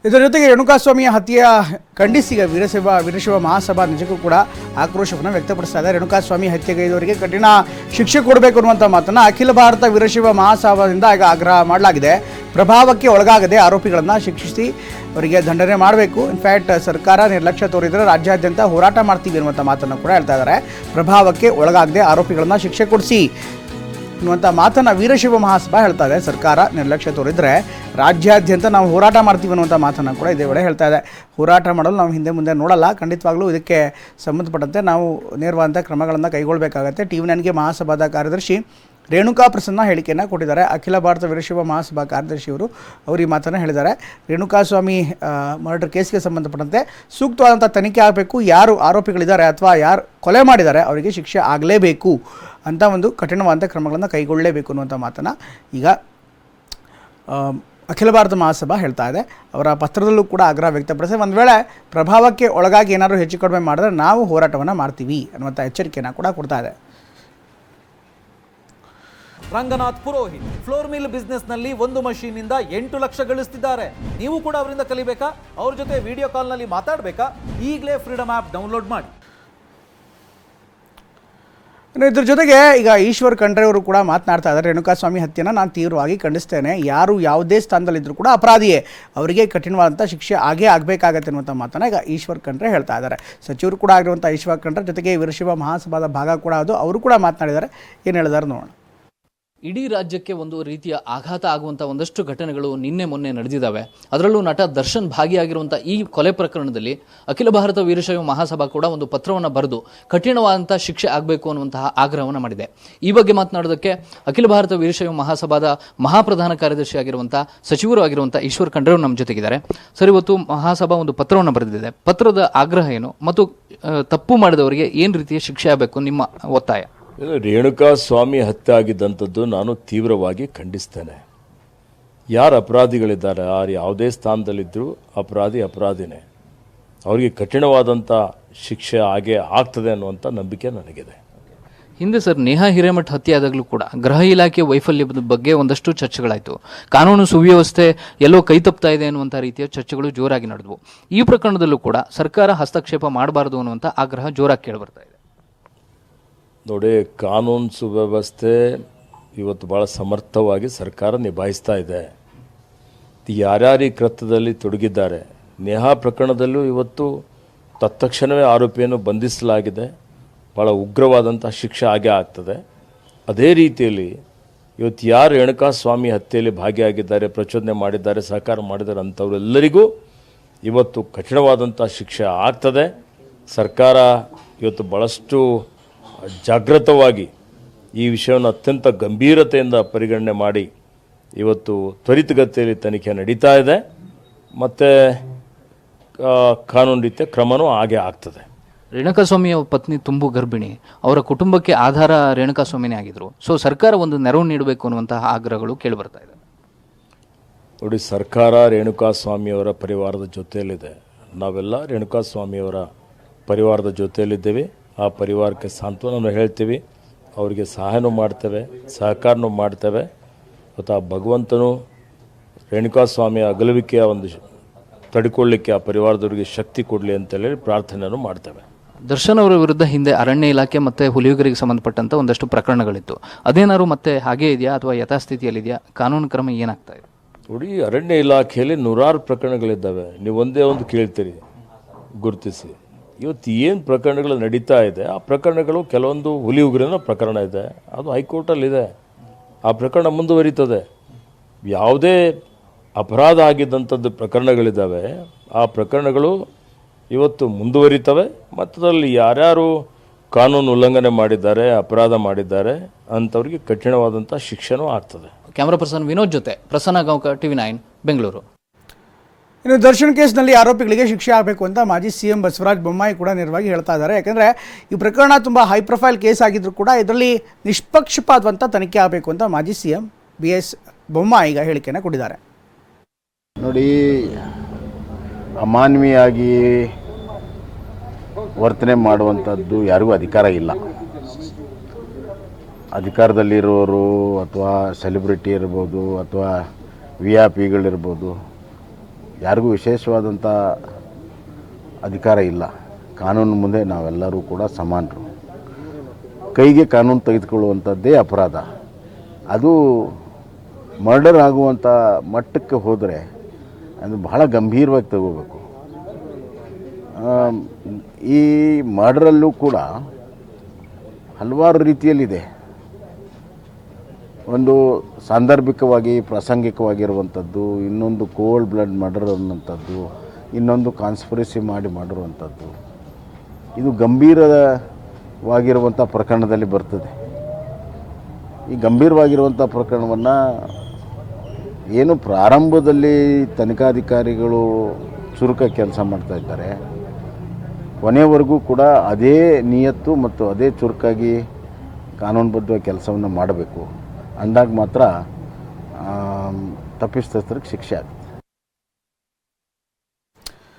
ಇದರ ಜೊತೆಗೆ ರೇಣುಕಾಸ್ವಾಮಿಯ ಹತ್ಯೆಯ ಖಂಡಿಸಿ ಈಗ ವೀರಶೈವ ಮಹಾಸಭಾ ನಿಜಕ್ಕೂ ಕೂಡ ಆಕ್ರೋಶವನ್ನು ವ್ಯಕ್ತಪಡಿಸ್ತಾ ಇದೆ. ರೇಣುಕಾಸ್ವಾಮಿ ಹತ್ಯೆಗೈದವರಿಗೆ ಕಠಿಣ ಶಿಕ್ಷೆ ಕೊಡಬೇಕು ಅನ್ನುವಂಥ ಮಾತನ್ನು ಅಖಿಲ ಭಾರತ ವೀರಶೈವ ಮಹಾಸಭಾದಿಂದ ಈಗ ಆಗ್ರಹ ಮಾಡಲಾಗಿದೆ. ಪ್ರಭಾವಕ್ಕೆ ಒಳಗಾಗದೆ ಆರೋಪಿಗಳನ್ನು ಶಿಕ್ಷಿಸಿ ಅವರಿಗೆ ದಂಡನೆ ಮಾಡಬೇಕು. ಇನ್ಫ್ಯಾಕ್ಟ್ ಸರ್ಕಾರ ನಿರ್ಲಕ್ಷ್ಯ ತೋರಿದರೆ ರಾಜ್ಯಾದ್ಯಂತ ಹೋರಾಟ ಮಾಡ್ತೀವಿ ಅನ್ನುವಂಥ ಮಾತನ್ನು ಕೂಡ ಹೇಳ್ತಾ ಇದ್ದಾರೆ. ಪ್ರಭಾವಕ್ಕೆ ಒಳಗಾಗದೆ ಆರೋಪಿಗಳನ್ನು ಶಿಕ್ಷೆ ಕೊಡಿಸಿ ಅನ್ನುವಂಥ ಮಾತನ್ನು ವೀರಶೈವ ಮಹಾಸಭಾ ಹೇಳ್ತಾ ಇದೆ. ಸರ್ಕಾರ ನಿರ್ಲಕ್ಷ್ಯ ತೋರಿದರೆ ರಾಜ್ಯಾದ್ಯಂತ ನಾವು ಹೋರಾಟ ಮಾಡ್ತೀವಿ ಅನ್ನುವಂಥ ಮಾತನ್ನು ಕೂಡ ಇದೇ ವೇಳೆ ಹೇಳ್ತಾ ಇದೆ. ಹೋರಾಟ ಮಾಡಲು ನಾವು ಹಿಂದೆ ಮುಂದೆ ನೋಡಲ್ಲ, ಖಂಡಿತವಾಗ್ಲೂ ಇದಕ್ಕೆ ಸಂಬಂಧಪಟ್ಟಂತೆ ನಾವು ನೇರವಾದಂಥ ಕ್ರಮಗಳನ್ನು ಕೈಗೊಳ್ಳಬೇಕಾಗತ್ತೆ. TV9ಗೆ ಮಹಾಸಭಾದ ಕಾರ್ಯದರ್ಶಿ ರೇಣುಕಾ ಪ್ರಸನ್ನ ಹೇಳಿಕೆಯನ್ನು ಕೊಟ್ಟಿದ್ದಾರೆ. ಅಖಿಲ ಭಾರತ ವೀರಶೈವ ಮಹಾಸಭಾ ಕಾರ್ಯದರ್ಶಿಯವರು ಈ ಮಾತನ್ನು ಹೇಳಿದ್ದಾರೆ. ರೇಣುಕಾಸ್ವಾಮಿ ಮರ್ಡರ್ ಕೇಸ್ಗೆ ಸಂಬಂಧಪಟ್ಟಂತೆ ಸೂಕ್ತವಾದಂಥ ತನಿಖೆ ಆಗಬೇಕು. ಯಾರು ಆರೋಪಿಗಳಿದ್ದಾರೆ ಅಥವಾ ಯಾರು ಕೊಲೆ ಮಾಡಿದ್ದಾರೆ ಅವರಿಗೆ ಶಿಕ್ಷೆ ಆಗಲೇಬೇಕು ಅಂತ ಒಂದು ಕಠಿಣವಾದಂಥ ಕ್ರಮಗಳನ್ನು ಕೈಗೊಳ್ಳಲೇಬೇಕು ಅನ್ನುವಂಥ ಮಾತನ್ನು ಈಗ ಅಖಿಲ ಭಾರತ ಮಹಾಸಭಾ ಹೇಳ್ತಾ ಇದೆ. ಅವರ ಪತ್ರದಲ್ಲೂ ಕೂಡ ಆಗ್ರಹ ವ್ಯಕ್ತಪಡಿಸಿ ಒಂದು ವೇಳೆ ಪ್ರಭಾವಕ್ಕೆ ಒಳಗಾಗಿ ಏನಾದರೂ ಹೆಚ್ಚು ಕಡಿಮೆ ಮಾಡಿದ್ರೆ ನಾವು ಹೋರಾಟವನ್ನು ಮಾಡ್ತೀವಿ ಅನ್ನುವಂಥ ಎಚ್ಚರಿಕೆಯನ್ನು ಕೂಡ ಕೊಡ್ತಾ ಇದೆ. Ranganath Purohit floor mill business ನಲ್ಲಿ 1 ಮಷೀನ್ ಇಂದ 8 ಲಕ್ಷ ಗಳಿಸ್ತಿದ್ದಾರೆ. ನೀವು ಕೂಡ ಅವರಿಂದ ಕಲಿಬೇಕಾ? ಅವ್ರ ಜೊತೆ ವಿಡಿಯೋ ಕಾಲ್ ನಲ್ಲಿ ಮಾತಾಡಬೇಕಾ? ಈಗಲೇ ಫ್ರೀಡಮ್ ಆಪ್ ಡೌನ್ಲೋಡ್ ಮಾಡಿ. ಇದ್ರ ಜೊತೆಗೆ ಈಗ ಈಶ್ವರ್ ಖಂಡ್ರೆ ಅವರು ಕೂಡ ಮಾತನಾಡ್ತಾ ಇದ್ದಾರೆ. ರೇಣುಕಾಸ್ವಾಮಿ ಹತ್ಯೆನ ನಾನು ತೀವ್ರವಾಗಿ ಖಂಡಿಸ್ತೇನೆ. ಯಾರು ಯಾವುದೇ ಸ್ಥಾನದಲ್ಲಿದ್ದರೂ ಕೂಡ ಅಪರಾಧಿಯೇ, ಅವರಿಗೆ ಕಠಿಣವಾದಂಥ ಶಿಕ್ಷೆ ಆಗಬೇಕಾಗತ್ತೆ ಅನ್ನುವಂಥ ಮಾತನ್ನು ಈಗ ಈಶ್ವರ್ ಖಂಡ್ರೆ ಹೇಳ್ತಾ ಇದ್ದಾರೆ. ಸಚಿವರು ಕೂಡ ಆಗಿರುವಂಥ ಈಶ್ವರ್ ಖಂಡ್ರೆ ಜೊತೆಗೆ ವೀರಶೈವ ಮಹಾಸಭಾದ ಭಾಗ ಕೂಡ ಅದು, ಅವರು ಕೂಡ ಮಾತನಾಡಿದ್ದಾರೆ. ಏನು ಹೇಳಿದಾರೆ ನೋಡೋಣ. ಇಡೀ ರಾಜ್ಯಕ್ಕೆ ಒಂದು ರೀತಿಯ ಆಘಾತ ಆಗುವಂಥ ಒಂದಷ್ಟು ಘಟನೆಗಳು ನಿನ್ನೆ ಮೊನ್ನೆ ನಡೆದಿದ್ದಾವೆ. ಅದರಲ್ಲೂ ನಟ ದರ್ಶನ್ ಭಾಗಿಯಾಗಿರುವಂಥ ಈ ಕೊಲೆ ಪ್ರಕರಣದಲ್ಲಿ ಅಖಿಲ ಭಾರತ ವೀರಶೈವ ಮಹಾಸಭಾ ಕೂಡ ಒಂದು ಪತ್ರವನ್ನು ಬರೆದು ಕಠಿಣವಾದಂಥ ಶಿಕ್ಷೆ ಆಗಬೇಕು ಅನ್ನುವಂತಹ ಆಗ್ರಹವನ್ನು ಮಾಡಿದೆ. ಈ ಬಗ್ಗೆ ಮಾತನಾಡೋದಕ್ಕೆ ಅಖಿಲ ಭಾರತ ವೀರಶೈವ ಮಹಾಸಭಾದ ಮಹಾಪ್ರಧಾನ ಕಾರ್ಯದರ್ಶಿ ಆಗಿರುವಂಥ ಸಚಿವರು ಆಗಿರುವಂಥ ಈಶ್ವರ್ ಖಂಡ್ರೆ ಅವರು ನಮ್ಮ ಜೊತೆಗಿದ್ದಾರೆ. ಸರ್, ಇವತ್ತು ಮಹಾಸಭಾ ಒಂದು ಪತ್ರವನ್ನು ಬರೆದಿದೆ. ಪತ್ರದ ಆಗ್ರಹ ಏನು ಮತ್ತು ತಪ್ಪು ಮಾಡಿದವರಿಗೆ ಏನು ರೀತಿಯ ಶಿಕ್ಷೆ ಆಗಬೇಕು ನಿಮ್ಮ ಒತ್ತಾಯ? ರೇಣುಕಾಸ್ವಾಮಿ ಹತ್ಯೆ ಆಗಿದ್ದಂಥದ್ದು ನಾನು ತೀವ್ರವಾಗಿ ಖಂಡಿಸ್ತೇನೆ. ಯಾರು ಅಪರಾಧಿಗಳಿದ್ದಾರೆ, ಯಾರು ಯಾವುದೇ ಸ್ಥಾನದಲ್ಲಿದ್ದರೂ ಅಪರಾಧಿನೇ. ಅವರಿಗೆ ಕಠಿಣವಾದಂಥ ಶಿಕ್ಷೆ ಆಗೇ ಆಗ್ತದೆ ಅನ್ನುವಂಥ ನಂಬಿಕೆ ನನಗಿದೆ. ಹಿಂದೆ ಸರ್ ನೇಹಾ ಹಿರೇಮಠ್ ಹತ್ಯೆ ಆದಾಗಲೂ ಕೂಡ ಗೃಹ ಇಲಾಖೆ ವೈಫಲ್ಯದ ಬಗ್ಗೆ ಒಂದಷ್ಟು ಚರ್ಚೆಗಳಾಯಿತು. ಕಾನೂನು ಸುವ್ಯವಸ್ಥೆ ಎಲ್ಲೋ ಕೈ ತಪ್ತಾ ಇದೆ ಅನ್ನುವಂಥ ರೀತಿಯ ಚರ್ಚೆಗಳು ಜೋರಾಗಿ ನಡೆದವು. ಈ ಪ್ರಕರಣದಲ್ಲೂ ಕೂಡ ಸರ್ಕಾರ ಹಸ್ತಕ್ಷೇಪ ಮಾಡಬಾರದು ಅನ್ನುವಂಥ ಆಗ್ರಹ ಜೋರಾಗಿ ಕೇಳಿಬರ್ತಾ ಇದೆ. ನೋಡಿ, ಕಾನೂನು ಸುವ್ಯವಸ್ಥೆ ಇವತ್ತು ಭಾಳ ಸಮರ್ಥವಾಗಿ ಸರ್ಕಾರ ನಿಭಾಯಿಸ್ತಾ ಇದೆ. ಯಾರ್ಯಾರು ಈ ಕೃತ್ಯದಲ್ಲಿ ತೊಡಗಿದ್ದಾರೆ, ನೇಹಾ ಪ್ರಕರಣದಲ್ಲೂ ಇವತ್ತು ತತ್ಕ್ಷಣವೇ ಆರೋಪಿಯನ್ನು ಬಂಧಿಸಲಾಗಿದೆ. ಭಾಳ ಉಗ್ರವಾದಂಥ ಶಿಕ್ಷೆ ಆಗೇ ಆಗ್ತದೆ. ಅದೇ ರೀತಿಯಲ್ಲಿ ಇವತ್ತು ಯಾರು ರೇಣುಕಾಸ್ವಾಮಿ ಹತ್ಯೆಯಲ್ಲಿ ಭಾಗಿಯಾಗಿದ್ದಾರೆ, ಪ್ರಚೋದನೆ ಮಾಡಿದ್ದಾರೆ, ಸಹಕಾರ ಮಾಡಿದ್ದಾರೆ ಅಂಥವರೆಲ್ಲರಿಗೂ ಇವತ್ತು ಕಠಿಣವಾದಂಥ ಶಿಕ್ಷೆ ಆಗ್ತದೆ. ಸರ್ಕಾರ ಇವತ್ತು ಭಾಳಷ್ಟು ಜಾಗೃತವಾಗಿ ಈ ವಿಷಯವನ್ನು ಅತ್ಯಂತ ಗಂಭೀರತೆಯಿಂದ ಪರಿಗಣನೆ ಮಾಡಿ ಇವತ್ತು ತ್ವರಿತಗತಿಯಲ್ಲಿ ತನಿಖೆ ನಡೀತಾ ಇದೆ. ಮತ್ತು ಕಾನೂನು ರೀತಿಯ ಕ್ರಮವೂ ಆಗೇ ಆಗ್ತದೆ. ರೇಣುಕಾಸ್ವಾಮಿಯ ಪತ್ನಿ ತುಂಬು ಗರ್ಭಿಣಿ, ಅವರ ಕುಟುಂಬಕ್ಕೆ ಆಧಾರ ರೇಣುಕಾಸ್ವಾಮಿನೇ ಆಗಿದ್ರು. ಸೊ ಸರ್ಕಾರ ಒಂದು ನೆರವು ನೀಡಬೇಕು ಅನ್ನುವಂತಹ ಆಗ್ರಹಗಳು ಕೇಳಿಬರ್ತಾ ಇದೆ. ನೋಡಿ, ಸರ್ಕಾರ ರೇಣುಕಾಸ್ವಾಮಿಯವರ ಪರಿವಾರದ ಜೊತೆಯಲ್ಲಿದೆ. ನಾವೆಲ್ಲ ರೇಣುಕಾಸ್ವಾಮಿಯವರ ಪರಿವಾರದ ಜೊತೆಯಲ್ಲಿದ್ದೇವೆ. ಆ ಪರಿವಾರಕ್ಕೆ ಸಾಂತ್ವನ ಹೇಳ್ತೀವಿ, ಅವರಿಗೆ ಸಹಾಯನೂ ಮಾಡ್ತೇವೆ, ಸಹಕಾರನೂ ಮಾಡ್ತೇವೆ. ಮತ್ತು ಆ ಭಗವಂತನು ರೇಣುಕಾಸ್ವಾಮಿಯ ಅಗಲುವಿಕೆಯ ಒಂದು ತಡೆಕೊಳ್ಳಿಕ್ಕೆ ಆ ಪರಿವಾರದವರಿಗೆ ಶಕ್ತಿ ಕೊಡಲಿ ಅಂತೇಳಿ ಪ್ರಾರ್ಥನೆಯನ್ನು ಮಾಡ್ತೇವೆ. ದರ್ಶನ್ ಅವರ ವಿರುದ್ಧ ಹಿಂದೆ ಅರಣ್ಯ ಇಲಾಖೆ ಮತ್ತು ಹುಲಿಯುಗರಿಗೆ ಸಂಬಂಧಪಟ್ಟಂಥ ಒಂದಷ್ಟು ಪ್ರಕರಣಗಳಿತ್ತು. ಅದೇನಾದ್ರು ಮತ್ತೆ ಹಾಗೇ ಇದೆಯಾ ಅಥವಾ ಯಥಾಸ್ಥಿತಿಯಲ್ಲಿದೆಯಾ? ಕಾನೂನು ಕ್ರಮ ಏನಾಗ್ತಾ ಇದೆ? ನೋಡಿ, ಅರಣ್ಯ ಇಲಾಖೆಯಲ್ಲಿ 100 ಪ್ರಕರಣಗಳಿದ್ದಾವೆ. ನೀವು ಒಂದೇ ಒಂದು ಕೇಳ್ತೀರಿ ಗುರುತಿಸಿ. ಇವತ್ತು ಏನು ಪ್ರಕರಣಗಳು ನಡೀತಾ ಇದೆ, ಆ ಪ್ರಕರಣಗಳು ಕೆಲವೊಂದು ಹುಲಿಯುಗರಿನ ಪ್ರಕರಣ ಇದೆ, ಅದು ಹೈಕೋರ್ಟಲ್ಲಿದೆ. ಆ ಪ್ರಕರಣ ಮುಂದುವರಿತದೆ. ಯಾವುದೇ ಅಪರಾಧ ಆಗಿದ್ದಂಥದ್ದು ಪ್ರಕರಣಗಳಿದ್ದಾವೆ, ಆ ಪ್ರಕರಣಗಳು ಇವತ್ತು ಮುಂದುವರಿತವೆ. ಮತ್ತು ಅದರಲ್ಲಿ ಯಾರ್ಯಾರು ಕಾನೂನು ಉಲ್ಲಂಘನೆ ಮಾಡಿದ್ದಾರೆ, ಅಪರಾಧ ಮಾಡಿದ್ದಾರೆ ಅಂಥವ್ರಿಗೆ ಕಠಿಣವಾದಂಥ ಶಿಕ್ಷೆನೂ ಆಗ್ತದೆ. ಕ್ಯಾಮರಾ ಪರ್ಸನ್ ವಿನೋದ್ ಜೊತೆ ಪ್ರಸನ್ನ ಗಾಂವ್ಕರ್, TV9 ಬೆಂಗಳೂರು. ಇನ್ನು ದರ್ಶನ್ ಕೇಸ್ನಲ್ಲಿ ಆರೋಪಿಗಳಿಗೆ ಶಿಕ್ಷೆ ಆಗಬೇಕು ಅಂತ ಮಾಜಿ CM ಬಸವರಾಜ ಬೊಮ್ಮಾಯಿ ಕೂಡ ನೇರವಾಗಿ ಹೇಳ್ತಾ ಇದ್ದಾರೆ. ಯಾಕೆಂದರೆ ಈ ಪ್ರಕರಣ ತುಂಬ ಹೈ ಪ್ರೊಫೈಲ್ ಕೇಸ್ ಆಗಿದ್ದರೂ ಕೂಡ ಇದರಲ್ಲಿ ನಿಷ್ಪಕ್ಷಪಾತವಂತ ತನಿಖೆ ಆಗಬೇಕು ಅಂತ ಮಾಜಿ CM BS ಬೊಮ್ಮಾಯಿ ಈಗ ಹೇಳಿಕೆಯನ್ನು ಕೊಟ್ಟಿದ್ದಾರೆ. ನೋಡಿ, ಅಮಾನವೀಯವಾಗಿ ವರ್ತನೆ ಮಾಡುವಂಥದ್ದು ಯಾರಿಗೂ ಅಧಿಕಾರ ಇಲ್ಲ. ಅಧಿಕಾರದಲ್ಲಿರೋರು ಅಥವಾ ಸೆಲೆಬ್ರಿಟಿ ಇರ್ಬೋದು ಅಥವಾ VIP ಗಳಿರ್ಬೋದು, ಯಾರಿಗೂ ವಿಶೇಷವಾದಂಥ ಅಧಿಕಾರ ಇಲ್ಲ. ಕಾನೂನು ಮುಂದೆ ನಾವೆಲ್ಲರೂ ಕೂಡ ಸಮಾನರು. ಕೈಗೆ ಕಾನೂನು ತೆಗೆದುಕೊಳ್ಳುವಂಥದ್ದೇ ಅಪರಾಧ. ಅದು ಮರ್ಡರ್ ಆಗುವಂಥ ಮಟ್ಟಕ್ಕೆ ಹೋದರೆ ಅದು ಬಹಳ ಗಂಭೀರವಾಗಿ ತಗೋಬೇಕು. ಈ ಮರ್ಡರಲ್ಲೂ ಕೂಡ ಹಲವಾರು ರೀತಿಯಲ್ಲಿದೆ. ಒಂದು ಸಾಂದರ್ಭಿಕವಾಗಿ ಪ್ರಾಸಂಗಿಕವಾಗಿರುವಂಥದ್ದು, ಇನ್ನೊಂದು ಕೋಲ್ಡ್ ಬ್ಲಡ್ ಮರ್ಡರ್ ಅನ್ನೋಂಥದ್ದು, ಇನ್ನೊಂದು ಕಾನ್ಸ್ಪಿರಸಿ ಮಾಡಿ ಮಾಡಿರುವಂಥದ್ದು. ಇದು ಗಂಭೀರವಾಗಿರುವಂಥ ಪ್ರಕರಣದಲ್ಲಿ ಬರ್ತದೆ. ಈ ಗಂಭೀರವಾಗಿರುವಂಥ ಪ್ರಕರಣವನ್ನು ಏನು ಪ್ರಾರಂಭದಲ್ಲಿ ತನಿಖಾಧಿಕಾರಿಗಳು ಚುರುಕ ಕೆಲಸ ಮಾಡ್ತಾಯಿದ್ದಾರೆ, ಕೊನೆಯವರೆಗೂ ಕೂಡ ಅದೇ ನಿಯತ್ತು ಮತ್ತು ಅದೇ ಚುರುಕಾಗಿ ಕಾನೂನುಬದ್ಧ ಕೆಲಸವನ್ನು ಮಾಡಬೇಕು. ಅಂದಾಗ ಮಾತ್ರ ತಪ್ಪಿತಸ್ಥರಿಗೆ ಶಿಕ್ಷೆ ಆಗುತ್ತೆ.